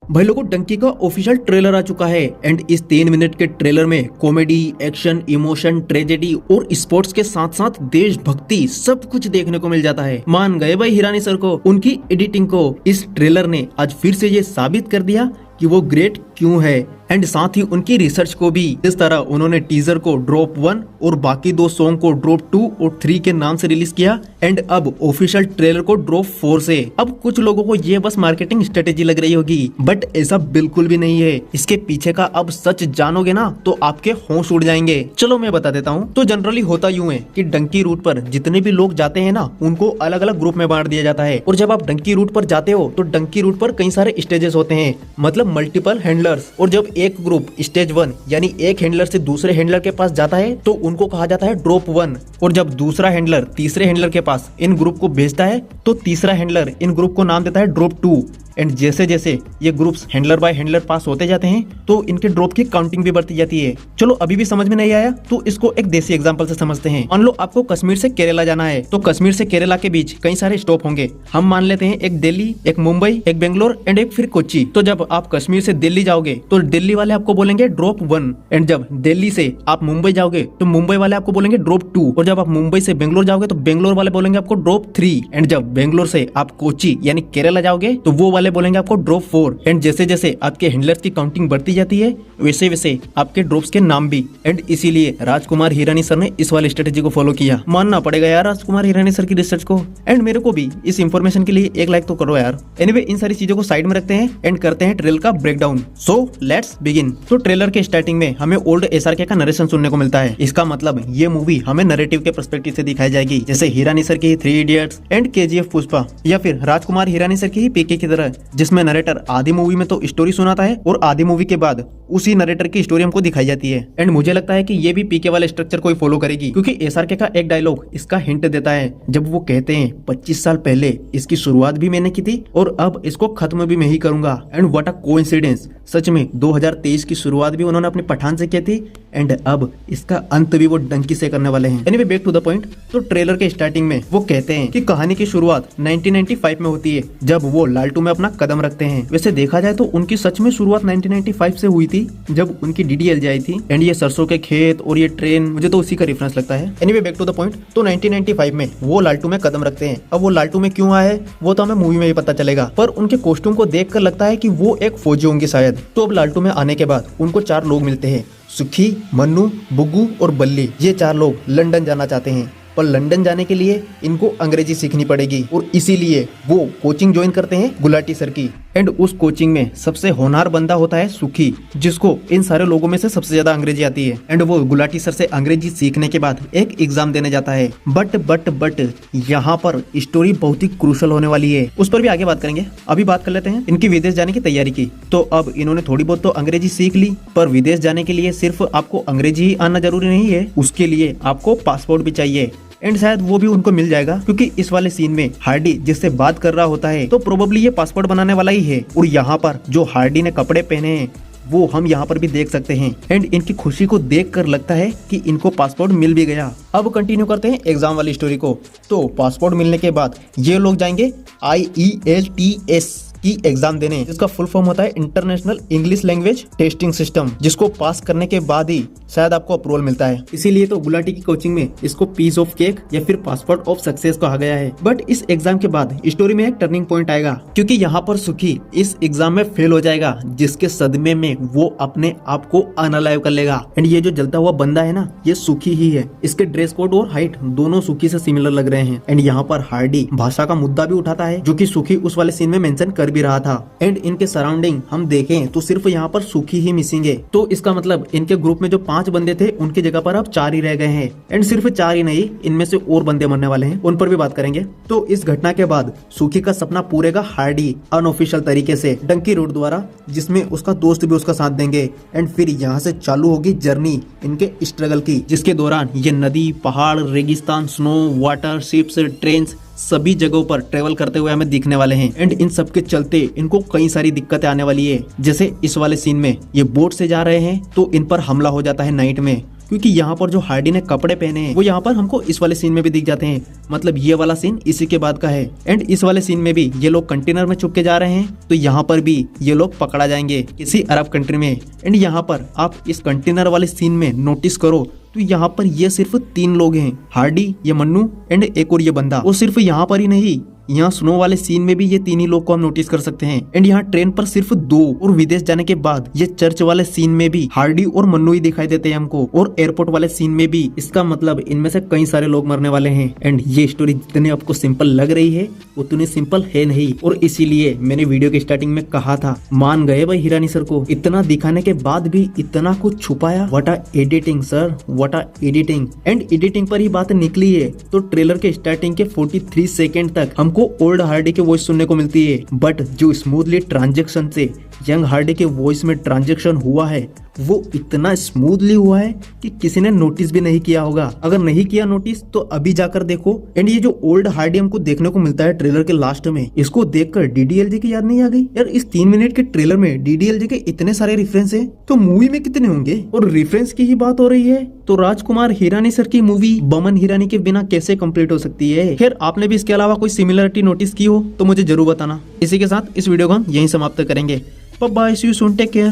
भाई लोगों, डंकी का ऑफिशियल ट्रेलर आ चुका है एंड इस 3 मिनट के ट्रेलर में कॉमेडी, एक्शन, इमोशन, ट्रेजेडी और स्पोर्ट्स के साथ साथ देशभक्ति सब कुछ देखने को मिल जाता है। मान गए भाई हिरानी सर को, उनकी एडिटिंग को। इस ट्रेलर ने आज फिर से ये साबित कर दिया कि वो ग्रेट क्यों है एंड साथ ही उनकी रिसर्च को भी। इस तरह उन्होंने टीजर को ड्रॉप 1 और बाकी 2 सॉन्ग को ड्रॉप 2 और 3 के नाम से रिलीज किया एंड अब ऑफिशियल ट्रेलर को ड्रॉप 4 से। अब कुछ लोगों को ये बस मार्केटिंग स्ट्रेटेजी लग रही होगी, बट ऐसा बिल्कुल भी नहीं है। इसके पीछे का अब सच जानोगे ना तो आपके होश उड़ जाएंगे। चलो मैं बता देता हूँ। तो जनरली होता यूं है कि डंकी रूट पर जितने भी लोग जाते हैं ना, उनको अलग अलग ग्रुप में बांट दिया जाता है। और जब आप डंकी रूट पर जाते हो तो डंकी रूट पर कई सारे स्टेजेस होते हैं, मतलब मल्टीपल हैंडलर्स। और जब एक ग्रुप स्टेज 1 यानी एक हैंडलर से दूसरे हैंडलर के पास जाता है तो उनको कहा जाता है ड्रॉप 1। और जब दूसरा हैंडलर तीसरे हैंडलर के पास इन ग्रुप को भेजता है तो तीसरा हैंडलर इन ग्रुप को नाम देता है ड्रॉप 2। एंड जैसे जैसे ये ग्रुप्स हैंडलर बाय हैंडलर पास होते जाते हैं तो इनके ड्रॉप की काउंटिंग भी बढ़ती जाती है। चलो अभी भी समझ में नहीं आया तो इसको एक देसी एग्जांपल से समझते हैं। मान लो आपको कश्मीर से केरला जाना है, तो कश्मीर से केरला के बीच कई सारे स्टॉप होंगे। हम मान लेते हैं एक दिल्ली, एक मुंबई, एक बेंगलोर एंड एक फिर कोच्चि। तो जब आप कश्मीर से दिल्ली जाओगे तो दिल्ली वाले आपको बोलेंगे ड्रॉप 1। एंड जब दिल्ली से आप मुंबई जाओगे तो मुंबई वाले आपको बोलेंगे ड्रॉप 2। और जब आप मुंबई से बेंगलोर जाओगे तो बेंगलोर वाले बोलेंगे आपको ड्रॉप 3। एंड जब बेंगलोर से आप कोच्चि यानी केरला जाओगे तो वो वाले बोलेंगे आपको ड्रॉप 4। एंड जैसे जैसे आपके हैंडलर्स की काउंटिंग बढ़ती जाती है वैसे वैसे आपके ड्रॉप्स के नाम भी। एंड इसीलिए राजकुमार हिरानी सर ने इस वाली स्ट्रेटेजी को फॉलो किया। मानना पड़ेगा यार राजकुमार हिरानी सर की रिसर्च को। एंड मेरे को भी इस इंफॉर्मेशन के लिए 1 लाइक तो करो यार। एनीवे, इन सारी चीजों को साइड में रखते हैं एंड करते हैं ट्रेलर का ब्रेकडाउन। So let's begin. तो ट्रेलर के स्टार्टिंग में हमें ओल्ड एसआरके का नरेशन सुनने को मिलता है। इसका मतलब ये मूवी हमें नैरेटिव के पर्सपेक्टिव से दिखाई जाएगी, जैसे हिरानी सर की 3 इडियट्स एंड केजीएफ पुष्पा, या फिर राजकुमार हिरानी सर की पीके की तरह, जिसमें नरेटर आधी मूवी में तो स्टोरी सुनाता है और आधी मूवी के बाद उसी नरेटर की स्टोरी हमको दिखाई जाती है। एंड मुझे लगता है कि ये भी पीके वाले स्ट्रक्चर को ही फॉलो करेगी, क्योंकि एसआरके का एक डायलॉग इसका हिंट देता है जब वो कहते हैं 25 साल पहले इसकी शुरुआत भी मैंने की थी और अब इसको खत्म भी मैं ही करूंगा। एंड व्हाट अ कोइंसिडेंस, सच में 2023 की शुरुआत भी उन्होंने अपने पठान से की थी एंड अब इसका अंत भी वो डंकी से करने वाले हैं। Anyway, back to the point. तो ट्रेलर के स्टार्टिंग में वो कहते हैं कि कहानी की शुरुआत 1995 में होती है, जब वो लालटू में अपना कदम रखते हैं। वैसे देखा जाए तो उनकी सच में शुरुआत 1995 से हुई थी, जब उनकी डीडीएलजे आई थी। एंड ये सरसों के खेत और ये ट्रेन, मुझे तो उसी का रेफरेंस लगता है। Anyway, back to the point. तो 1995 में वो लालटू में कदम रखते हैं। अब वो लालटू में क्यों आए वो तो हमें मूवी में ही पता चलेगा, पर उनके कॉस्ट्यूम को देखकर लगता है कि वो एक फौजी होंगे शायद। तो अब लालटू में आने के बाद उनको 4 लोग मिलते हैं, सुखी, मन्नू, बुग्गू और बल्ली। ये 4 लोग लंदन जाना चाहते हैं, पर लंदन जाने के लिए इनको अंग्रेजी सीखनी पड़ेगी और इसीलिए वो कोचिंग ज्वाइन करते हैं गुलाटी सर की। एंड उस कोचिंग में सबसे होनहार बंदा होता है सुखी, जिसको इन सारे लोगों में से सबसे ज्यादा अंग्रेजी आती है। एंड वो गुलाटी सर से अंग्रेजी सीखने के बाद एक एग्जाम देने जाता है। बट यहाँ पर स्टोरी बहुत ही क्रूशल होने वाली है, उस पर भी आगे बात करेंगे। अभी बात कर लेते हैं इनकी विदेश जाने की तैयारी की। तो अब इन्होंने थोड़ी बहुत तो अंग्रेजी सीख ली, पर विदेश जाने के लिए सिर्फ आपको अंग्रेजी ही आना जरूरी नहीं है, उसके लिए आपको पासपोर्ट भी चाहिए। एंड शायद वो भी उनको मिल जाएगा, क्योंकि इस वाले सीन में हार्डी जिससे बात कर रहा होता है तो प्रोबेबली ये पासपोर्ट बनाने वाला ही है। और यहाँ पर जो हार्डी ने कपड़े पहने हैं वो हम यहाँ पर भी देख सकते हैं। एंड इनकी खुशी को देखकर लगता है कि इनको पासपोर्ट मिल भी गया। अब कंटिन्यू करते हैं एग्जाम वाली स्टोरी को। तो पासपोर्ट मिलने के बाद ये लोग जाएंगे IELTS की एग्जाम देने, जिसका फुल फॉर्म होता है international English language testing system, जिसको पास करने के बाद ही शायद आपको अप्रूवल मिलता है। इसीलिए तो गुलाटी की कोचिंग में इसको पीस ऑफ केक या फिर पासपोर्ट ऑफ सक्सेस कहा गया है। बट इस एग्जाम के बाद स्टोरी में एक टर्निंग पॉइंट आएगा, क्योंकि यहाँ पर सुखी इस एग्जाम में फेल हो जाएगा, जिसके सदमे में वो अपने आप को अनअलाइव कर लेगा। एंड ये जो जलता हुआ बंदा है ना, ये सुखी ही है। इसके ड्रेस कोड और हाइट दोनों सुखी से सिमिलर लग रहे हैं। एंड यहाँ पर हार्डी भाषा का मुद्दा भी उठाता है, जो कि सुखी उस वाले सीन में मेंशन कर भी रहा था। एंड इनके सराउंडिंग हम देखें तो सिर्फ यहाँ पर सुखी ही मिसिंग है। तो इसका मतलब इनके ग्रुप में जो 5 बंदे थे उनकी जगह पर अब 4 ही रह गए हैं। एंड सिर्फ 4 ही नहीं, इनमें से और बंदे मरने वाले हैं, उन पर भी बात करेंगे। तो इस घटना के बाद सुखी का सपना पूरेगा हार्डी अनऑफिशियल तरीके से डंकी रोड द्वारा, जिसमें उसका दोस्त भी उसका साथ देंगे। एंड फिर यहाँ से चालू होगी जर्नी इनके स्ट्रगल की, जिसके दौरान ये नदी, पहाड़, रेगिस्तान, स्नो, वाटर, शिप्स, ट्रेन्स सभी जगहों पर ट्रेवल करते हुए हमें दिखने वाले हैं। एंड इन सब के चलते इनको कई सारी दिक्कतें आने वाली है। जैसे इस वाले सीन में ये बोट से जा रहे हैं तो इन पर हमला हो जाता है नाइट में, क्योंकि यहाँ पर जो हार्डी ने कपड़े पहने हैं वो यहाँ पर हमको इस वाले सीन में भी दिख जाते हैं। मतलब ये वाला सीन इसी के बाद का है। एंड इस वाले सीन में भी ये लोग कंटेनर में छुप के जा रहे हैं, तो यहाँ पर भी ये लोग पकड़ा जाएंगे किसी अरब कंट्री में। एंड यहाँ पर आप इस कंटेनर वाले सीन में नोटिस करो तो यहाँ पर ये सिर्फ 3 लोग हैं, हार्डी, ये मन्नू एंड एक और ये बंदा। वो सिर्फ यहाँ पर ही नहीं, यहाँ स्नो वाले सीन में भी ये 3 ही लोग को हम नोटिस कर सकते हैं। एंड यहाँ ट्रेन पर सिर्फ 2 और विदेश जाने के बाद ये चर्च वाले सीन में भी हार्डी और मन्नू ही दिखाई देते हैं हमको, और एयरपोर्ट वाले सीन में भी। इसका मतलब इनमें से कई सारे लोग मरने वाले हैं। एंड ये स्टोरी जितनी आपको सिंपल लग रही है उतनी सिंपल है नहीं, और इसीलिए मैंने वीडियो की स्टार्टिंग में कहा था, मान गए भाई हिरानी सर को। इतना दिखाने के बाद भी इतना कुछ छुपाया। What a editing sir, what a editing. And editing पर ही बात निकली है तो ट्रेलर के स्टार्टिंग के 43 सेकेंड तक हमको ओल्ड हार्डी के वॉइस सुनने को मिलती है, बट जो स्मूथली ट्रांजैक्शन से यंग हार्डी के वॉइस में ट्रांजैक्शन हुआ है वो इतना स्मूथली हुआ है कि किसी ने नोटिस भी नहीं किया होगा। अगर नहीं किया नोटिस तो अभी जाकर देखो। एंड ये जो ओल्ड हार्डी हमको देखने को मिलता है ट्रेलर के लास्ट में, इसको देखकर डीडीएलजे की याद नहीं आ गई यार? इस 3 मिनट के ट्रेलर में डीडीएलजे के इतने सारे रेफरेंस हैं तो मूवी में कितने होंगे? और रेफरेंस की ही बात हो रही है तो राजकुमार हिरानी सर की मूवी बमन हिरानी के बिना कैसे कंप्लीट हो सकती है? खैर, आपने भी इसके अलावा कोई सिमिलरिटी नोटिस की हो तो मुझे जरूर बताना। इसी के साथ इस वीडियो को हम यहीं समाप्त करेंगे। Bye bye, see you soon, take care.